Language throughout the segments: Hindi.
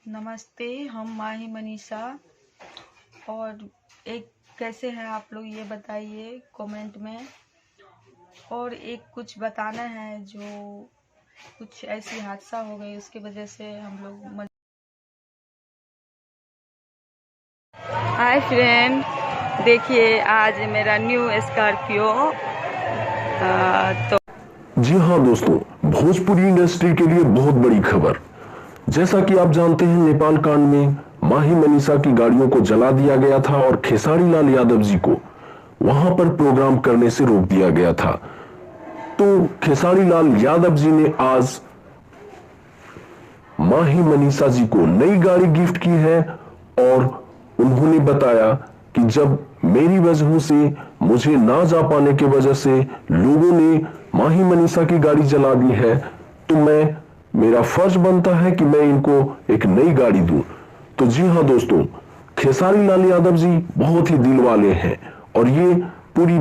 नमस्ते, हम माही मनीषा। और एक कैसे हैं आप लोग ये बताइए कमेंट में। और एक कुछ बताना है, जो कुछ ऐसी हादसा हो गई उसकी वजह से हम लोग हाय फ्रेंड, देखिए आज मेरा न्यू स्कॉर्पियो। तो जी हाँ दोस्तों, भोजपुरी इंडस्ट्री के लिए बहुत बड़ी खबर। जैसा कि आप जानते हैं, नेपाल कांड में माही मनीषा की गाड़ियों को जला दिया गया था और खेसारी लाल यादव जी को वहां पर प्रोग्राम करने से रोक दिया गया था। तो खेसारी लाल यादव जी ने आज माही मनीषा जी को नई गाड़ी गिफ्ट की है और उन्होंने बताया कि जब मेरी वजह से, मुझे ना जा पाने की वजह से लोगों ने माही मनीषा की गाड़ी जला दी है, तो मेरा फर्ज बनता है कि मैं इनको एक नई गाड़ी दूं। तो जी हाँ दोस्तों, खेसारी लाल यादव जी बहुत ही दिल वाले हैं और ये पूरी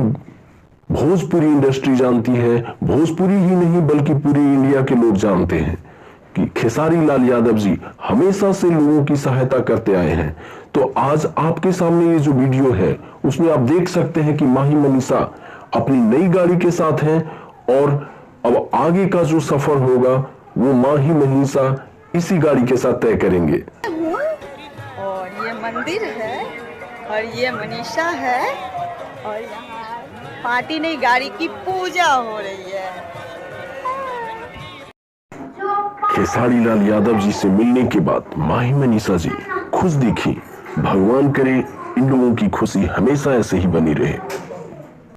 भोजपुरी इंडस्ट्री जानती है। भोजपुरी ही नहीं बल्कि पूरी इंडिया के लोग जानते हैं कि खेसारी लाल यादव जी हमेशा से लोगों की सहायता करते आए हैं। तो आज आपके सामने ये जो वीडियो है उसमें आप देख सकते हैं कि माही मनीषा अपनी नई गाड़ी के साथ हैं और अब आगे का जो सफर होगा वो माही मनीषा इसी गाड़ी के साथ तय करेंगे। और ये मंदिर है और ये मनीषा है और यहाँ पार्टी नहीं, गाड़ी की पूजा हो रही है। खेसारी लाल यादव जी से मिलने के बाद माही मनीषा जी खुश दिखी। भगवान करे इन लोगों की खुशी हमेशा ऐसे ही बनी रहे।